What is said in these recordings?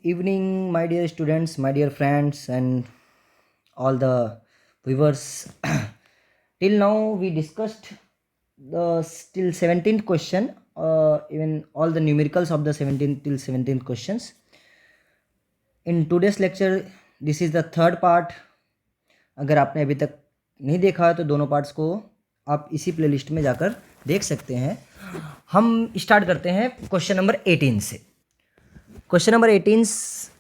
evening, my dear students, my dear friends, and all the viewers. Till now, we discussed the till 17th question, even all the numericals of the 17th till 17th questions. In today's lecture, this is the third part. अगर आपने अभी तक नहीं देखा है तो दोनों parts को आप इसी प्लेलिस्ट में जाकर देख सकते हैं. हम स्टार्ट करते हैं क्वेश्चन नंबर 18 से. Question number 18 is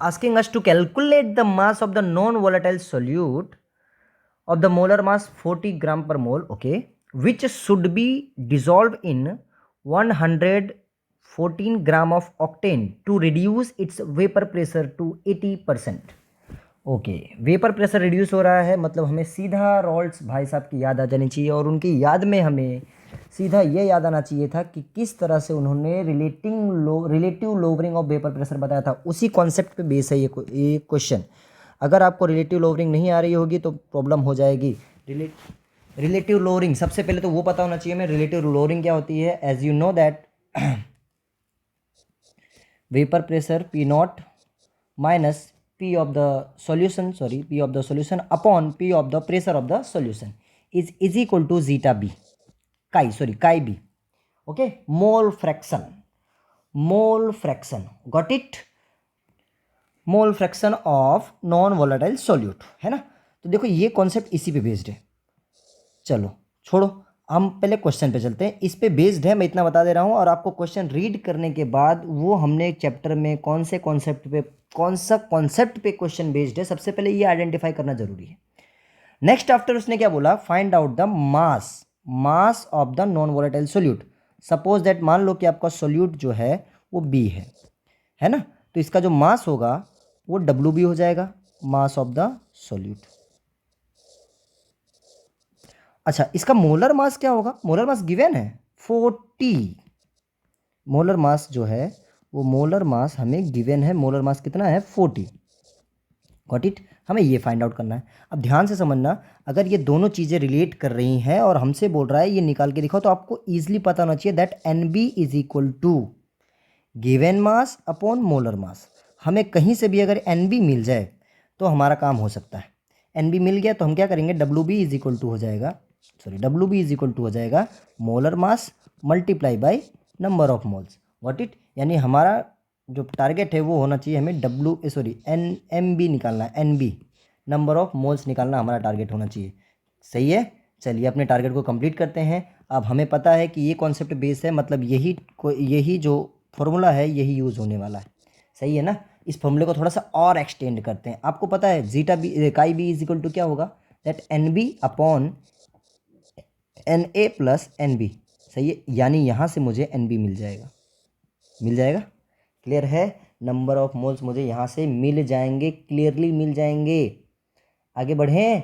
asking us to calculate the mass of the non-volatile solute of the molar mass 40 gram per mole, okay, which should be dissolved in 114 gram of octane to reduce its vapor pressure to 80%. Okay, vapour pressure reduce हो रहा है, मतलब हमें सीधा रॉल्ट्स भाई साहब की याद आ जानी चाहिए और उनकी याद में हमें सीधा ये याद आना चाहिए था कि किस तरह से उन्होंने relative lowering of vapour pressure बताया था. उसी कॉन्सेप्ट पे बेस है ये क्वेश्चन. अगर आपको रिलेटिव लोवरिंग नहीं आ रही होगी तो प्रॉब्लम हो जाएगी. रिलेटिव लोवरिंग सबसे पहले तो वो पता होना चाहिए हमें रिलेटिव लोवरिंग क्या होती है. As you know that vapour pressure P naught minus P of the solution upon P of the pressure of the solution is equal to zeta B, chi B. Okay, mole fraction, got it? Mole fraction of non volatile solute है ना. तो देखो ये concept इसी पे based है. चलो छोड़ो, हम पहले क्वेश्चन पे चलते हैं. इस पे बेस्ड है, मैं इतना बता दे रहा हूँ. और आपको क्वेश्चन रीड करने के बाद वो हमने चैप्टर में कौन सा कॉन्सेप्ट पे क्वेश्चन बेस्ड है, सबसे पहले ये आइडेंटिफाई करना जरूरी है. नेक्स्ट आफ्टर उसने क्या बोला, find out the mass of the non volatile solute. Suppose that मान लो कि आपका सोल्यूट जो है वो B है ना. तो इसका जो मास होगा वो WB हो जाएगा, मास ऑफ द सोल्यूट. अच्छा, इसका मोलर मास क्या होगा? मोलर मास गिवन है 40. मोलर मास जो है वो मोलर मास हमें गिवन है. मोलर मास कितना है? 40. Got it? हमें ये फाइंड आउट करना है. अब ध्यान से समझना, अगर ये दोनों चीज़ें रिलेट कर रही हैं और हमसे बोल रहा है ये निकाल के दिखाओ, तो आपको ईजिली पता होना चाहिए that NB is equal to given mass upon molar mass. हमें कहीं से भी अगर NB मिल जाए तो हमारा काम हो सकता है. NB मिल गया तो हम क्या करेंगे, WB इज इक्वल टू हो जाएगा, WB इज इक्वल टू हो जाएगा molar mass multiply by number of moles. What it? यानी हमारा जो टारगेट है वो होना चाहिए हमें NMB निकालना है. NB नंबर ऑफ मोल्स निकालना हमारा टारगेट होना चाहिए. सही है. चलिए अपने टारगेट को कंप्लीट करते हैं. अब हमें पता है कि ये कॉन्सेप्ट बेस है, मतलब यही जो फॉर्मूला है यही यूज़ होने वाला है. सही है ना. इस फॉर्मूले को थोड़ा सा और एक्सटेंड करते हैं. आपको पता है zeta B chi B is equal to क्या होगा, that NB upon NA plus NB. सही है. यानी यहाँ से मुझे NB मिल जाएगा. क्लियर है. नंबर ऑफ मोल्स मुझे यहाँ से मिल जाएंगे, क्लियरली मिल जाएंगे. आगे बढ़ें.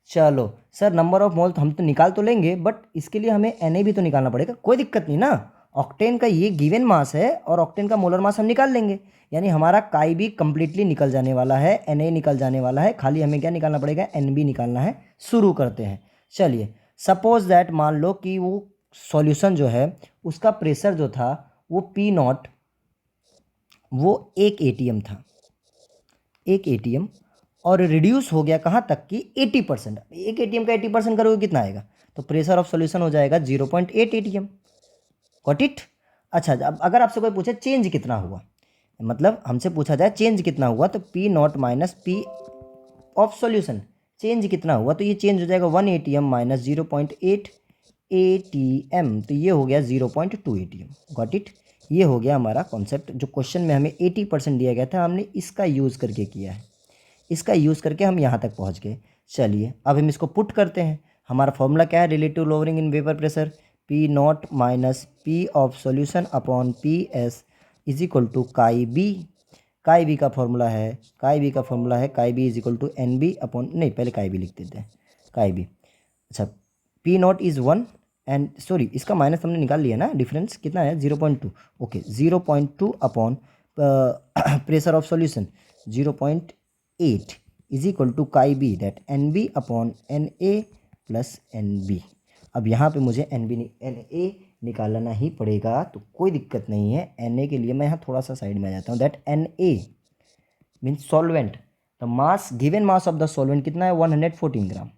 चलो सर, नंबर ऑफ मोल हम तो निकाल तो लेंगे, बट इसके लिए हमें Na भी तो निकालना पड़ेगा. कोई दिक्कत नहीं ना, ऑक्टेन का ये गिवन मास है और ऑक्टेन का मोलर मास हम निकाल लेंगे. यानी हमारा काई भी कंप्लीटली निकल जाने वाला है, Na निकल जाने वाला है. खाली हमें क्या निकालना पड़ेगा, NB निकालना है. शुरू करते हैं. चलिए, सपोज दैट मान लो कि वो सॉल्यूशन जो है उसका प्रेशर जो था वो P नॉट, वो 1 ATM था, 1 ATM, और रिड्यूस हो गया कहाँ तक कि 80%. 1 ATM का 80% करोगे कितना आएगा, तो प्रेशर ऑफ सॉल्यूशन हो जाएगा 0.8 ATM. Got it? अच्छा, अब अगर आपसे कोई पूछे चेंज कितना हुआ, मतलब हमसे पूछा जाए चेंज कितना हुआ, तो P naught minus P of solution change कितना हुआ, तो ये चेंज हो जाएगा 1 ATM माइनस 0.8 ATM. तो ये हो गया 0.2 ATM. Got it? ये हो गया हमारा कॉन्सेप्ट. जो क्वेश्चन में हमें 80% दिया गया था, हमने इसका यूज़ करके किया है. इसका यूज़ करके हम यहाँ तक पहुँच गए. चलिए अब हम इसको पुट करते हैं. हमारा फॉर्मूला क्या है, relative lowering in vapour pressure P naught minus P of solution upon PS is equal to chi B. Chi B का फॉर्मूला है chi B is equal to NB upon, नहीं पहले काई बी लिख देते हैं, काई बी. अच्छा, P naught is 1 and sorry इसका माइनस हमने निकाल लिया ना, डिफरेंस कितना है 0.2. Okay, 0.2 upon pressure of solution 0.8 is equal to chi B, that NB upon NA plus NB. अब यहाँ पे मुझे NA निकालना ही पड़ेगा, तो कोई दिक्कत नहीं है। Na के लिए मैं यहाँ थोड़ा सा साइड में आ जाता हूँ। That Na means solvent, the mass given mass of the solvent कितना है 114 ग्राम।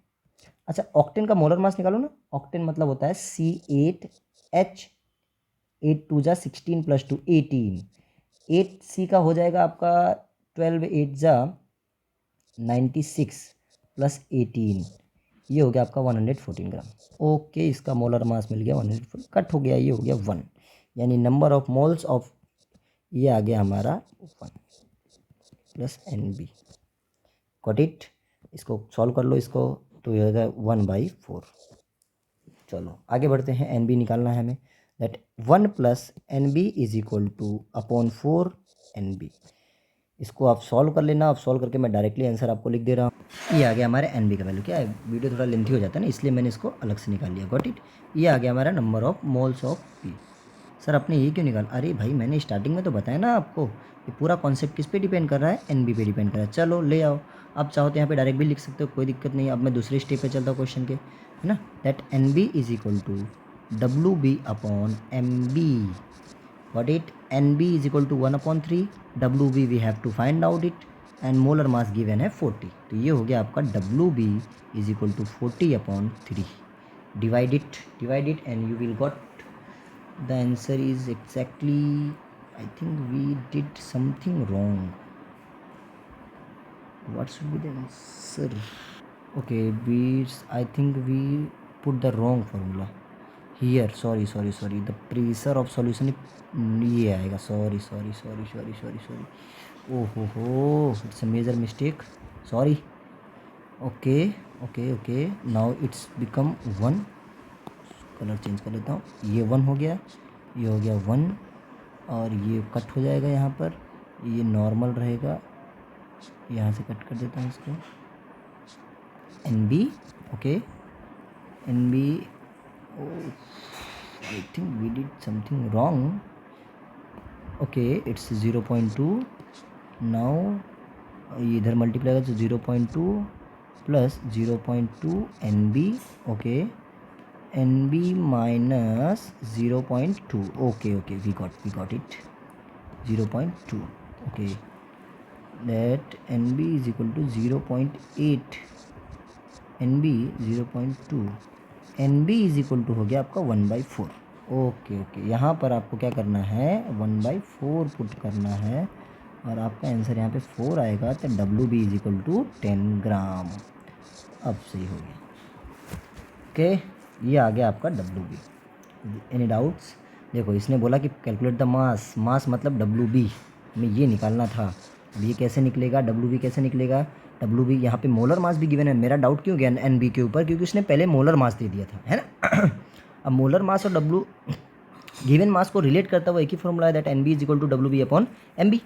अच्छा ऑक्टेन का मोलर मास निकालो ना। ऑक्टेन मतलब होता है C8H, 8 2 जा 16 + 2 18, 8C का हो जाएगा आपका 12 8 जा 96 + 18, ये हो गया आपका 114 ग्राम। ओके, इसका मोलर मास मिल गया 114, कट हो गया, ये हो गया 1, यानी नंबर ऑफ मोल्स ऑफ, ये आ गया हमारा 1 + NB। Got it. इसको सॉल्व कर लो इसको, तो ये होगा 1/4। चलो आगे बढ़ते हैं, NB निकालना है हमें। That 1 + NB = 4 NB। इसको आप सॉल्व कर लेना। आप सॉल्व करके मैं डायरेक्टली आंसर आपको लिख दे रहा हूँ। ये आ गया हमारे NB का वैल्यू। क्या है, वीडियो थोड़ा लेंथी हो जाता है ना, इसलिए मैंने इसको अलग से निकाल लिया। Got it. ये आ गया हमारा number of moles of P. Sir आपने ये क्यों निकाला? अरे भाई मैंने स्टार्टिंग में तो बताया ना आपको, ये पूरा कॉन्सेप्ट किस पे डिपेंड कर रहा है, NB पे डिपेंड कर रहा है। चलो ले आओ, आप चाहो तो यहाँ पे डायरेक्ट भी लिख सकते हो, कोई दिक्कत नहीं है। अब मैं दूसरे स्टेप पे चलता हूँ क्वेश्चन के, है ना। That NB = WB/MB। Got it? NB = 1/3, WB we have to find out it, and molar mass given है 40। तो ये हो गया आपका WB = 40/3। Divide it and you will got the answer is exactly, I think we did something wrong. What should be the answer? Okay, I think we put the wrong formula here. Sorry, the pressure of solution ये आएगा। sorry, oh, it's a major mistake, sorry। okay, now it's become 1। Colour change कर लेता हूँ, ये 1 हो गया, ये हो गया 1, और ये कट हो जाएगा यहाँ पर, ये नॉर्मल रहेगा, यहाँ से कट कर देता हूँ इसको। NB, okay, NB, I think we did something wrong। okay, it's 0.2। now ये इधर मल्टीप्लाई होगा तो 0.2 + 0.2 NB। Okay, NB - 0.2। Okay, we got it, 0.2। Okay, that NB = 0.8, NB 0.2, NB = हो गया आपका 1/4। ओके, यहाँ पर आपको क्या करना है, 1/4 पुट करना है, और आपका आंसर यहाँ पे 4 आएगा। तो WB = 10 ग्राम। अब सही हो गया। ओके, ये आ गया आपका WB। Any doubts? देखो इसने बोला कि कैलकुलेट द मास मतलब WB, हमें ये निकालना था। अब ये कैसे निकलेगा, WB कैसे निकलेगा? WB यहाँ पे मोलर मास भी गिवन है। मेरा डाउट क्यों गया NB के ऊपर, क्योंकि उसने पहले मोलर मास दे दिया था, है ना। अब मोलर मास और गिवन मास को रिलेट करता हुआ एक ही फॉर्मूला है, दैट NB = WB/MB।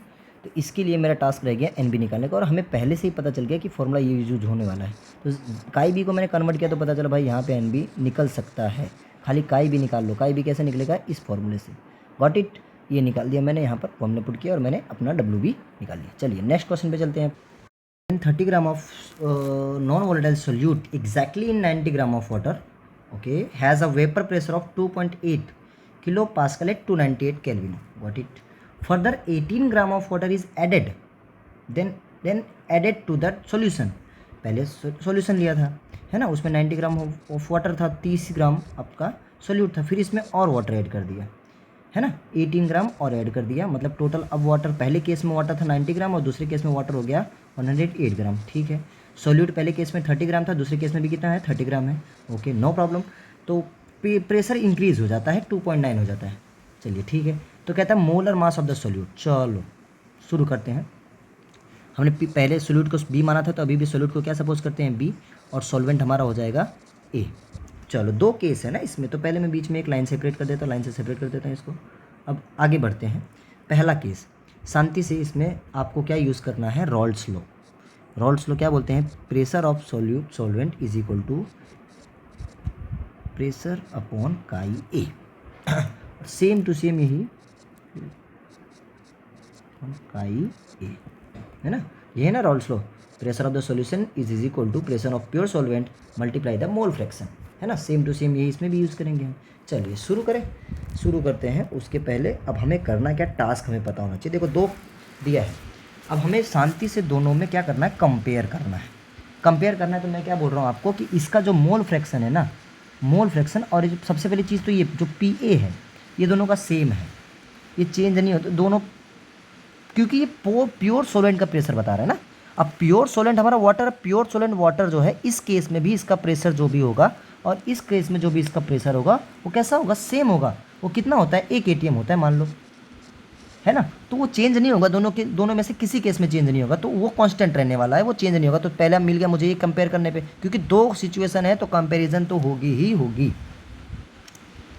तो इसके लिए मेरा टास्क रह गया NB निकालने का, और हमें पहले से ही पता चल गया कि फॉर्मूला ये यूज होने वाला है। तो काई बी को मैंने कन्वर्ट किया तो पता चला भाई यहाँ पे NB निकल सकता है। खाली काई बी निकाल लो। काई बी कैसे निकलेगा, इस फॉर्मूले से। Got it. ये निकाल दिया मैंने, यहाँ पर फॉर्मूला पुट किया और मैंने अपना WB निकाल लिया। चलिए नेक्स्ट क्वेश्चन पे चलते हैं। 30 gram of non volatile solute exactly in 90 gram of water, okay, has a vapor pressure of 2.8 kilopascal at 298 Kelvin. Got it. Further 18 gram of water is added, then added to that solution। पहले solution लिया था, है ना, उसमें 90 gram of water था, 30 ग्राम आपका solute था, फिर इसमें और वाटर ऐड कर दिया, है ना, 18 ग्राम और ऐड कर दिया। मतलब टोटल अब वाटर, पहले केस में वाटर था 90 ग्राम और दूसरे केस में वाटर हो गया 108 ग्राम। ठीक है, सोल्यूट पहले केस में 30 ग्राम था, दूसरे केस में भी कितना है, 30 ग्राम है। Okay, no problem. तो प्रेशर इंक्रीज हो जाता है, 2.9 हो जाता है। चलिए ठीक है, तो कहता है molar mass of the solute. चलो शुरू करते हैं। हमने पहले सोल्यूट को B माना था, तो अभी भी सोल्यूट को क्या सपोज करते हैं, B, और सॉल्वेंट हमारा हो जाएगा A। चलो 2 केस है ना इसमें, तो पहले मैं बीच में एक लाइन सेपरेट कर देता हूँ, लाइन से सेपरेट कर देता हूँ इसको। अब आगे बढ़ते हैं। पहला केस, शांति से, इसमें आपको क्या यूज़ करना है, रॉल्स लॉ। रॉल्स लॉ क्या बोलते हैं, pressure of solvent = pressure upon काई ए। सेम टू सेम यही काई ए, है ना, ये है ना Rawls law. Pressure of the solution = pressure of pure solvent multiply the mole fraction, है ना, सेम टू सेम यही इसमें भी यूज़ करेंगे हम। चलिए शुरू करें। शुरू करते हैं उसके पहले अब हमें करना क्या, टास्क हमें पता होना चाहिए। देखो 2 दिया है, अब हमें शांति से दोनों में क्या करना है, कंपेयर करना है। कंपेयर करना है तो मैं क्या बोल रहा हूँ आपको कि इसका जो मोल फ्रैक्शन है ना, मोल फ्रैक्शन और सबसे पहली चीज़ तो ये जो पी ए है ये दोनों का सेम है, ये चेंज नहीं होता दोनों, क्योंकि ये प्योर सोलेंट का प्रेशर बता रहा है ना। अब प्योर सोलेंट हमारा वाटर, प्योर सोलेंट वाटर जो है इस केस में भी इसका प्रेशर जो भी होगा और इस केस में जो भी इसका प्रेशर होगा वो कैसा होगा, सेम होगा। वो कितना होता है, 1 atm होता है मान लो, है ना। तो वो चेंज नहीं होगा, दोनों में से किसी केस में चेंज नहीं होगा, तो वो कांस्टेंट रहने वाला है, वो चेंज नहीं होगा। तो पहला मिल गया मुझे ये कंपेयर करने पे, क्योंकि 2 सिचुएशन है तो कंपैरिजन तो होगी ही होगी।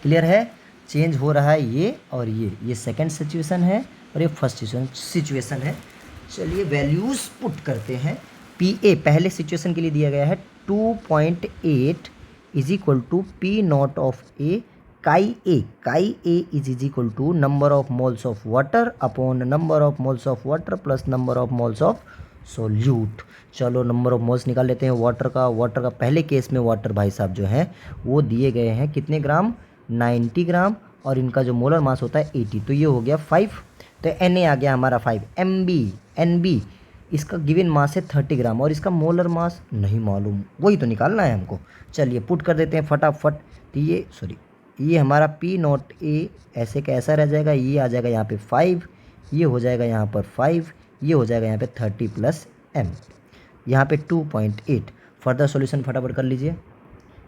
क्लियर है, चेंज हो रहा है ये और ये सेकंड सिचुएशन है और ये फर्स्ट सिचुएशन है। चलिए वैल्यूज़ पुट करते हैं। पी ए पहले सिचुएशन के लिए दिया गया है 2.8 is equal to P naught of A chi A is equal to number of moles of water upon number of moles of water plus number of moles of solute. चलो number of moles निकाल लेते हैं water का पहले case में water भाई साहब जो है वो दिए गए हैं कितने ग्राम, 90 ग्राम, और इनका जो मोलर मास होता है 80, तो ये हो गया 5। तो Na आ गया हमारा 5, Nb इसका गिवन मास है 30 ग्राम और इसका मोलर मास नहीं मालूम, वही तो निकालना है हमको। चलिए पुट कर देते हैं फटाफट। तो ये हमारा पी नॉट ए ऐसे का ऐसा रह जाएगा, ये आ जाएगा यहाँ पे 5, ये हो जाएगा यहाँ पर 5, ये हो जाएगा यहाँ पे 30 प्लस m, यहाँ पे 2.8। फर्दर सॉल्यूशन फटाफट कर लीजिए।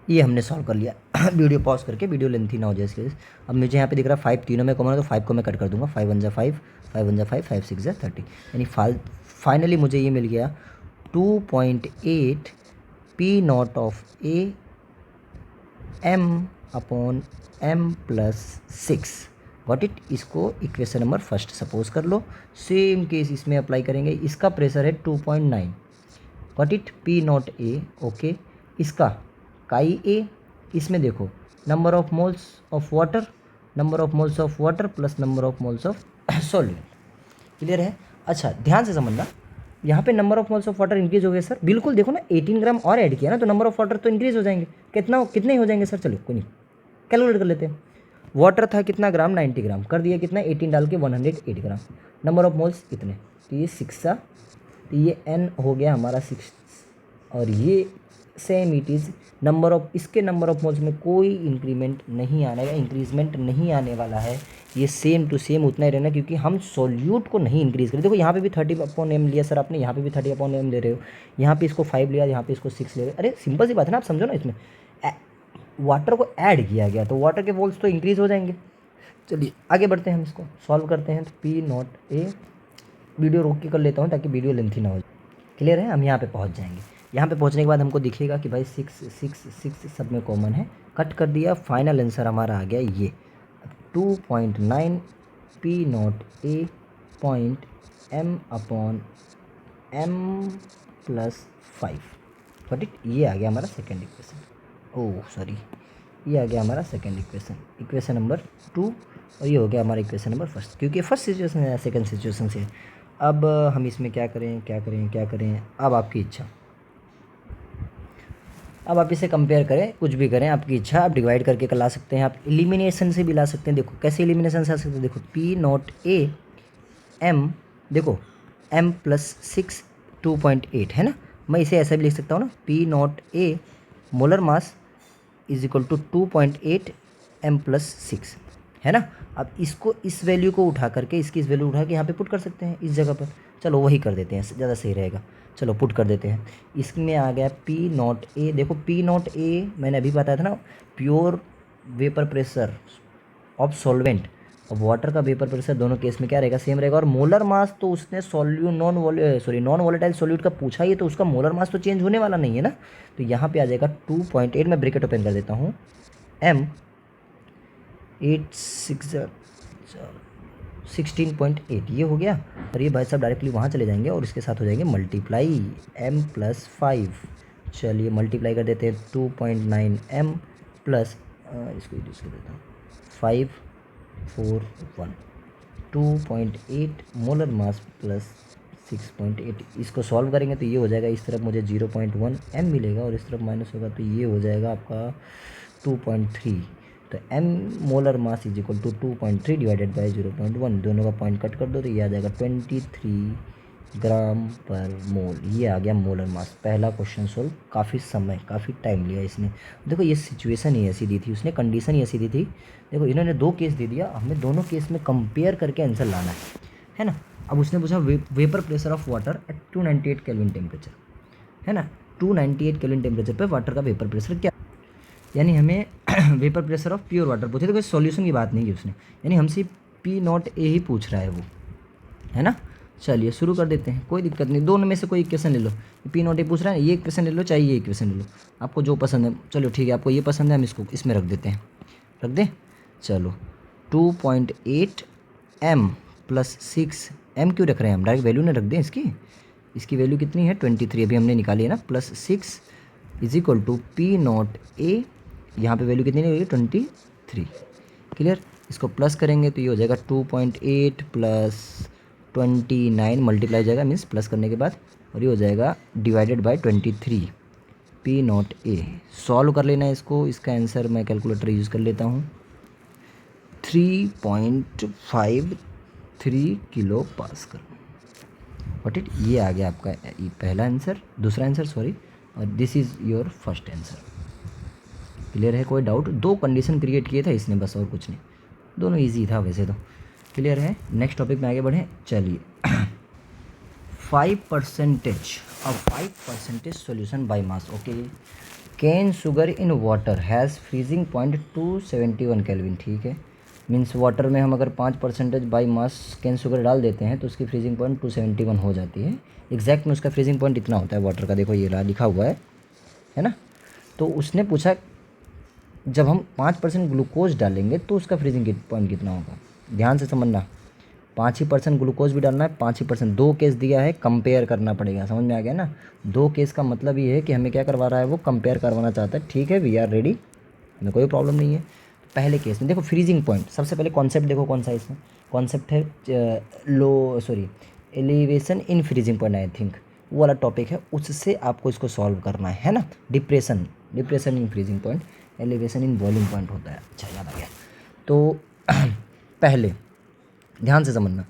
ये हमने सॉल्व कर लिया वीडियो पॉज करके, वीडियो लेंथी ना हो जाए इसके वजह से। अब मुझे यहाँ पे दिख रहा है 5 तीनों में कॉमन है तो 5 को मैं कट कर दूंगा, 5 1 जा 5, 5 1 जा 5, 5 6 जा 30, यानी फाइनली मुझे ये मिल गया 2.8 P naught of A m upon m plus 6। Got it. इसको इक्वेशन नंबर फर्स्ट सपोज कर लो, सेम केस इसमें अप्लाई करेंगे। इसका प्रेशर है 2.9, got it, P naught A, okay. इसका काई ए, इसमें देखो number of moles of water, number of moles of water plus number of moles of solute. Clear है। अच्छा ध्यान से समझना, यहाँ पे number of moles of water increase हो गए सर, बिल्कुल देखो ना 18 ग्राम और ऐड किया ना तो नंबर ऑफ वाटर तो इंक्रीज हो जाएंगे। कितने हो जाएंगे सर, चलो कोई नहीं, कैलकुलेट कर लेते हैं। वाटर था कितना ग्राम, 90 ग्राम, कर दिया कितना 18 डाल के 108 ग्राम, नंबर ऑफ मोल्स इतने, तो ये 6 था, तो ये n हो गया हमारा 6, और ये same it is number of, इसके नंबर ऑफ मोल्स में कोई इंक्रीमेंट नहीं आने वाला, इंक्रीजमेंट नहीं आने वाला है, ये सेम टू सेम उतना ही रहना, क्योंकि हम सॉल्यूट को नहीं इंक्रीज़ करें। देखो यहाँ पे भी 30/m लिया सर आपने, यहाँ पे भी 30/m ले रहे हो, यहाँ पे इसको 5 लिया, यहाँ पे इसको 6 ले रहे हो। अरे सिंपल सी बात है ना, आप समझो ना, इसमें वाटर को ऐड किया गया तो वाटर के वोल्ट्स तो इंक्रीज़ हो जाएंगे। चलिए आगे बढ़ते हैं, हम इसको सॉल्व करते हैं। तो पी नॉट ए, वीडियो रोक के कर लेता हूँ ताकि वीडियो लेंथी ना हो। क्लियर है, हम यहाँ पे पहुँच जाएंगे। यहाँ पे पहुँचने के बाद हमको दिखेगा कि भाई 6 सब में कॉमन है, कट कर दिया, फाइनल आंसर हमारा आ गया ये 2.9 P naught A point m upon m plus 5। But ये आ गया हमारा सेकेंड इक्वेशन, ओह सॉरी, ये आ गया हमारा सेकेंड इक्वेशन नंबर 2, और ये हो गया हमारा इक्वेशन नंबर फर्स्ट, क्योंकि फर्स्ट सिचुएशन है सेकंड सिचुएशन से। अब हम इसमें क्या करें, अब आपकी इच्छा, अब आप इसे कंपेयर करें, कुछ भी करें, आपकी इच्छा। आप डिवाइड करके ला सकते हैं, आप एलिमिनेशन से भी ला सकते हैं। देखो कैसे एलिमिनेशन से आ सकते हैं, देखो पी नॉट ए एम, देखो m प्लस 6 2.8 है ना, मैं इसे ऐसा भी लिख सकता हूँ ना, P naught A molar mass is equal to 2.8 m plus 6, है ना। अब इसको, इस वैल्यू को उठा करके, इसकी इस वैल्यू उठा के यहाँ पे पुट कर सकते हैं इस जगह पर। चलो वही कर देते हैं, ज़्यादा सही रहेगा। चलो पुट कर देते हैं, इसमें आ गया पी नॉट ए, देखो पी नॉट ए मैंने अभी बताया था ना, pure vapour pressure of solvent और वाटर का वेपर प्रेशर दोनों केस में क्या रहेगा, सेम रहेगा। और मोलर मास तो उसने नॉन वोलेटाइल सॉल्यूट का पूछा ही है, तो उसका मोलर मास तो चेंज होने वाला नहीं है ना। तो यहाँ पे आ जाएगा 2.8, मैं ब्रैकेट ओपन कर देता हूँ, m 16.8 ये हो गया, और ये भाई साहब डायरेक्टली वहाँ चले जाएंगे और इसके साथ हो जाएंगे मल्टीप्लाई m प्लस 5। चलिए मल्टीप्लाई कर देते हैं 2.9 m प्लस, इसको यूज़ कर देता हूँ 541, 2.8 मोलर मास प्लस 6.8। इसको सॉल्व करेंगे तो ये हो जाएगा, इस तरफ मुझे 0.1 m मिलेगा और इस तरफ माइनस होगा तो ये हो जाएगा आपका 2.3। तो m molar mass is equal to 2.3 divided by 0.1, दोनों का पॉइंट कट कर दो तो ये आ जाएगा 23 ग्राम पर मोल। ये आ गया मोलर मास। पहला क्वेश्चन सोल्व। काफ़ी टाइम लिया इसने। देखो ये सिचुएशन ही ऐसी दी थी उसने, कंडीशन ही ऐसी दी थी। देखो इन्होंने 2 केस दे दिया, हमें दोनों केस में कंपेयर करके आंसर लाना है ना। अब उसने पूछा vapour pressure of water at 298 kelvin temperature, है ना। 298 केल्विन टेम्परेचर पे वाटर का वेपर प्रेशर क्या, यानी हमें vapour pressure of pure water पूछे। तो कोई सॉल्यूशन की बात नहीं की उसने, यानी हमसे P0 A ही पूछ रहा है वो, है ना। चलिए शुरू कर देते हैं, कोई दिक्कत नहीं। दोनों में से कोई इक्वेशन ले लो। P0 A पूछ रहा है, ये इक्वेशन ले लो चाहे ये इक्वेशन ले लो, आपको जो पसंद है। चलो ठीक है, आपको ये पसंद है, हम इसको इसमें रख देते हैं, रख दें। चलो 2.8 m प्लस 6 m क्यों रख रहे हैं हम, डायरेक्ट वैल्यू ना रख दें इसकी। इसकी वैल्यू कितनी है 23, अभी हमने निकाली है ना, plus 6 is equal to P0 A, यहाँ पे वैल्यू कितनी होगी 23। क्लियर। इसको प्लस करेंगे तो ये हो जाएगा 2.8 प्लस 29 मल्टीप्लाई जाएगा, मीन्स प्लस करने के बाद, और ये हो जाएगा divided by 23 P0 A। Solve कर लेना है इसको। इसका आंसर मैं कैलकुलेटर यूज़ कर लेता हूँ, 3.53 किलो पास्कल। व्हाट इट, ये आ गया आपका ये पहला आंसर, दूसरा आंसर सॉरी, और this is your first answer. Clear है, कोई डाउट। 2 कंडीशन क्रिएट किए थे इसने बस, और कुछ नहीं, दोनों इजी था वैसे तो। क्लियर है। नेक्स्ट टॉपिक में आगे बढ़ें। चलिए 5% solution by mass. Okay, cane sugar in water has freezing point 271 kelvin. ठीक है, मीन्स वाटर में हम अगर 5% बाई मास कैन शुगर डाल देते हैं तो उसकी फ्रीजिंग पॉइंट 271 हो जाती है। एग्जैक्ट में उसका फ्रीजिंग पॉइंट इतना होता है वाटर का, देखो ये लिखा हुआ है ना। तो उसने पूछा जब हम 5% ग्लूकोज डालेंगे तो उसका फ्रीजिंग पॉइंट कितना होगा। ध्यान से समझना, 5% ग्लूकोज भी डालना है, 5%। 2 केस दिया है, कंपेयर करना पड़ेगा, समझ में आ गया ना। 2 केस का मतलब ये है कि हमें क्या करवा रहा है वो, कंपेयर करवाना चाहता है। ठीक है, वी आर रेडी, हमें कोई प्रॉब्लम नहीं है। पहले केस में देखो फ्रीजिंग पॉइंट, सबसे पहले कॉन्सेप्ट देखो कौन सा है इसमें। कॉन्सेप्ट है elevation in freezing point, I think वो वाला टॉपिक है, उससे आपको इसको सॉल्व करना है ना। Depression in freezing point, elevation in boiling point होता है। अच्छा याद आ गया। तो पहले ध्यान से समझना,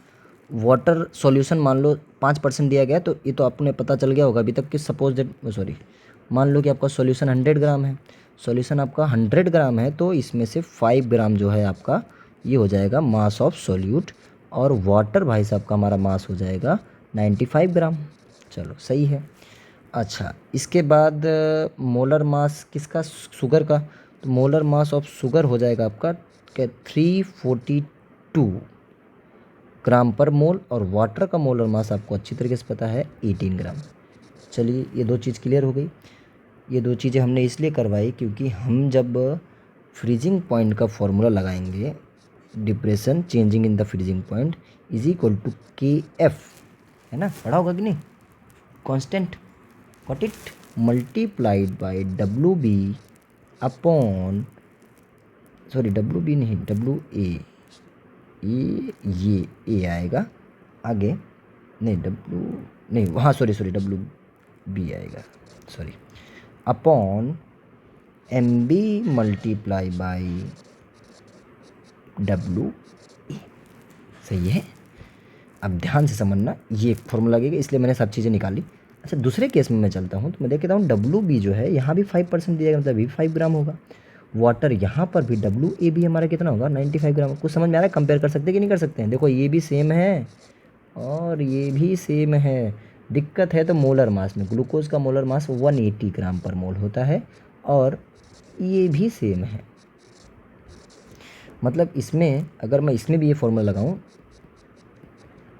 वाटर सॉल्यूशन मान लो 5% दिया गया, तो ये तो आपने पता चल गया होगा अभी तक कि सपोज दैट मान लो कि आपका सॉल्यूशन 100 ग्राम है। सॉल्यूशन आपका 100 ग्राम है, तो इसमें से 5 ग्राम जो है आपका ये हो जाएगा मास ऑफ सॉल्यूट, और वाटर भाई साहब का हमारा मास हो जाएगा 95 ग्राम। चलो सही है। अच्छा, इसके बाद मोलर मास किसका, शुगर का। तो मोलर मास ऑफ शुगर हो जाएगा आपका 342 ग्राम पर मोल, और वाटर का मोलर मास आपको अच्छी तरीके से पता है 18 ग्राम। चलिए ये 2 चीज़ क्लियर हो गई। ये 2 चीज़ें हमने इसलिए करवाई क्योंकि हम जब फ्रीजिंग पॉइंट का फॉर्मूला लगाएंगे, depression changing in the freezing point is equal to KF, है ना, पढ़ा होगा कि नहीं, constant, what it, multiplied by WB upon, sorry WB नहीं, WA, ये A आएगा आगे, नहीं W नहीं, हाँ सॉरी WB आएगा, sorry, upon MB multiply by WA। सही है। अब ध्यान से समझना, ये फॉर्मूला लगेगा इसलिए मैंने सब चीज़ें निकाली। अच्छा, दूसरे केस में मैं चलता हूँ तो मैं देखता हूँ WB जो है यहाँ भी 5% दिया गया, मतलब भी 5 ग्राम होगा। वाटर यहाँ पर भी WA भी हमारा कितना होगा 95 ग्राम। कुछ समझ में आ रहा है, कंपेयर कर सकते हैं कि नहीं कर सकते हैं। देखो ये भी सेम है और ये भी सेम है। दिक्कत है तो मोलर मास में, ग्लूकोज का मोलर मास 180 ग्राम पर मोल होता है, और ये भी सेम है। मतलब इसमें अगर मैं इसमें भी ये फॉर्मूला लगाऊं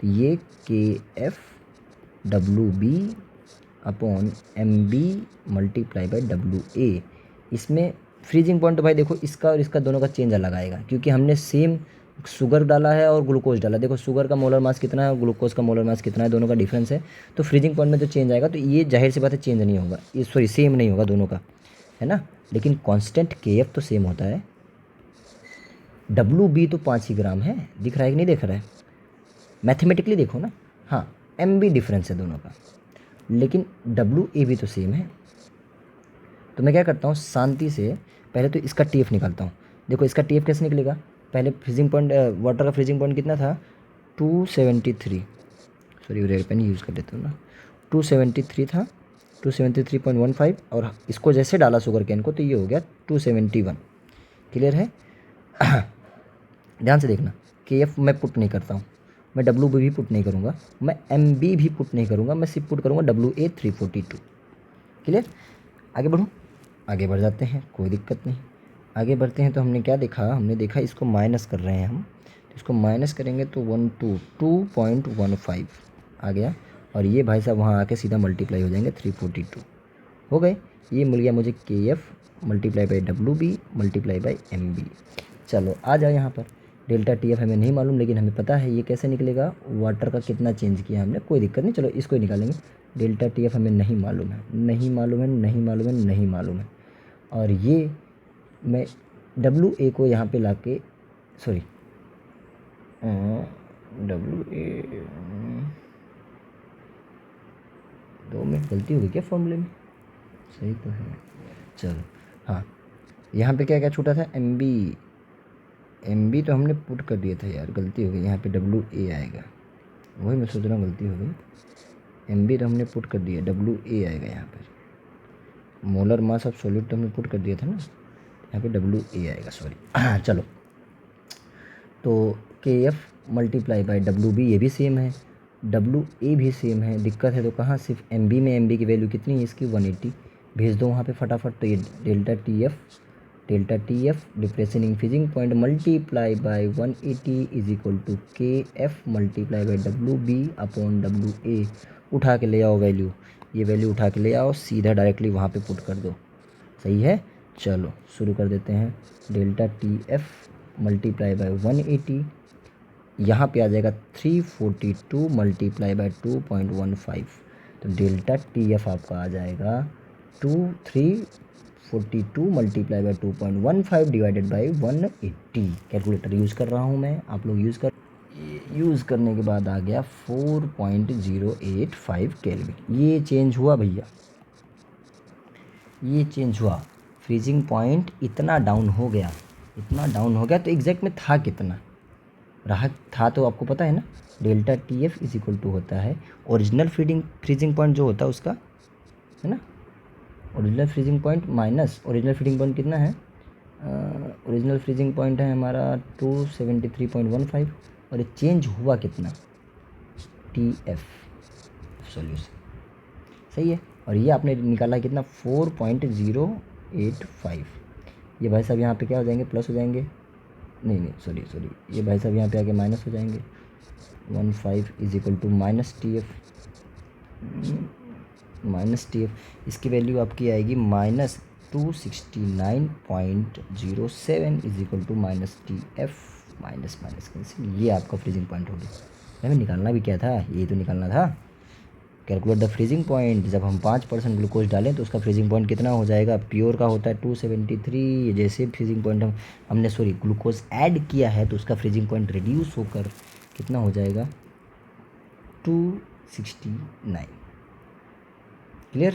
तो ये KF WB upon MB multiply by WA। इसमें फ्रीजिंग पॉइंट तो भाई देखो इसका और इसका दोनों का चेंज अलग आएगा, क्योंकि हमने सेम शुगर डाला है और ग्लूकोज डाला। देखो शुगर का मोलर मास कितना है और ग्लूकोज का मोलर मास कितना है, दोनों का डिफरेंस है। तो फ्रीजिंग पॉइंट में जो चेंज आएगा तो ये जाहिर सी बात है चेंज नहीं होगा, ये सॉरी सेम नहीं होगा दोनों का, है ना। लेकिन कांस्टेंट KF तो सेम होता है। WB तो 5 ही ग्राम है, दिख रहा है कि नहीं दिख रहा है, मैथमेटिकली देखो ना। हाँ, MB डिफरेंस है दोनों का, लेकिन WA भी तो सेम है। तो मैं क्या करता हूँ, शांति से पहले तो इसका TF निकालता हूँ। देखो इसका टी एफ कैसे निकलेगा, पहले फ्रीजिंग पॉइंट वाटर का फ्रीजिंग पॉइंट कितना था 273, सॉरी रेड पेन यूज़ कर लेता हूँ ना, 273 था, 273.15 और इसको जैसे डाला शुगर कैन को तो ये हो गया 271। क्लियर है। ध्यान से देखना, के एफ मैं पुट नहीं करता हूँ, मैं डब्ल्यू बी भी पुट नहीं करूँगा, मैं एम बी भी पुट नहीं करूँगा, मैं सिर्फ पुट करूँगा WA342। क्लियर। आगे बढ़ूँ, आगे बढ़ जाते हैं, कोई दिक्कत नहीं। आगे बढ़ते हैं तो हमने क्या देखा, हमने देखा इसको माइनस कर रहे हैं हम, तो इसको माइनस करेंगे तो 2.15 आ गया, और ये भाई साहब वहाँ आके सीधा मल्टीप्लाई हो जाएंगे 342 हो गए। ये मिल गया मुझे K F multiply by W B multiply by M B. चलो आ जाओ यहाँ पर, डेल्टा टी एफ हमें नहीं मालूम, लेकिन हमें पता है ये कैसे निकलेगा, वाटर का कितना चेंज किया हमने, कोई दिक्कत नहीं, चलो इसको ही निकालेंगे। डेल्टा टी एफ हमें नहीं मालूम है, नहीं मालूम है, नहीं मालूम है, नहीं मालूम है, और ये मैं डब्ल्यू ए को यहाँ पे ला के, सॉरी डब्ल्यू ए, 2 में गलती हो गई क्या फॉर्मूले में, सही तो है। चलो हाँ, यहाँ पे क्या क्या छूटा था, एम बी तो हमने पुट कर दिया था यार, गलती हो गई, यहाँ पे डब्ल्यू ए आएगा, वही मैं सोच रहा हूँ गलती हो गई, एम बी तो हमने पुट कर दिया, डब्ल्यू ए आएगा यहाँ पर, मोलर मास ऑफ सॉल्यूट तो हमने पुट कर दिया था ना, यहाँ पे डब्ल्यू ए आएगा, सॉरी। चलो तो K F multiply by W B ये भी सेम है, डब्ल्यू ए भी सेम है, दिक्कत है तो कहाँ, सिर्फ एम बी में एम बी की वैल्यू कितनी है इसकी 180, भेज दो वहाँ पे फटाफट, तो ये delta T F depression in freezing point multiply by 180 is equal to K F multiply by W B upon W A. उठा के ले आओ वैल्यू, ये वैल्यू उठा के ले आओ, सीधा डायरेक्टली वहाँ पे पुट कर दो, सही है। चलो शुरू कर देते हैं, delta T F multiply by 180, यहाँ पे आ जाएगा 342 मल्टीप्लाई बाई 2.15, तो डेल्टा टी एफ आपका आ जाएगा 342 multiply by 2.15 divided by 180। Calculator use कर रहा हूँ मैं, आप लोग यूज़ करने के बाद आ गया 4.085 केल्विन। ये चेंज हुआ भैया, ये चेंज हुआ, फ्रीजिंग पॉइंट इतना डाउन हो गया, इतना डाउन हो गया, तो एग्जैक्ट में था कितना रहा था, तो आपको पता है ना, delta T F is equal to होता है ओरिजिनल फ्रीजिंग पॉइंट जो होता है उसका, है ना, original freezing point minus original freezing point कितना है, ओरिजिनल फ्रीजिंग पॉइंट है हमारा 273.15, और ये चेंज हुआ कितना, टी एफ सॉल्यूशन, सही है। और ये आपने निकाला कितना 4.085, ये भाई साहब यहाँ पे क्या हो जाएंगे, प्लस हो जाएंगे, नहीं सॉरी, ये भाई साहब यहाँ पे आके माइनस हो जाएंगे, 15 is equal to minus T F, इसकी वैल्यू आपकी आएगी -269.07 is equal to minus T F, minus cancel, ये आपका फ्रीजिंग पॉइंट हो गया। हमें निकालना भी क्या था, ये तो निकालना था, कैलकुलेट द फ्रीजिंग पॉइंट, जब हम 5% ग्लूकोज डालें तो उसका फ्रीजिंग पॉइंट कितना हो जाएगा, प्योर का होता है 273, जैसे फ्रीजिंग पॉइंट हमने सॉरी ग्लूकोज ऐड किया है तो उसका फ्रीजिंग पॉइंट रिड्यूस होकर कितना हो जाएगा 269। क्लियर।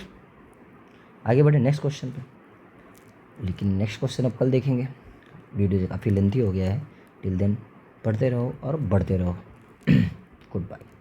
आगे बढ़े नेक्स्ट क्वेश्चन पे, लेकिन नेक्स्ट क्वेश्चन अब कल देखेंगे, वीडियो काफ़ी लेंथी हो गया है। टिल देन पढ़ते रहो और बढ़ते रहो। Good bye.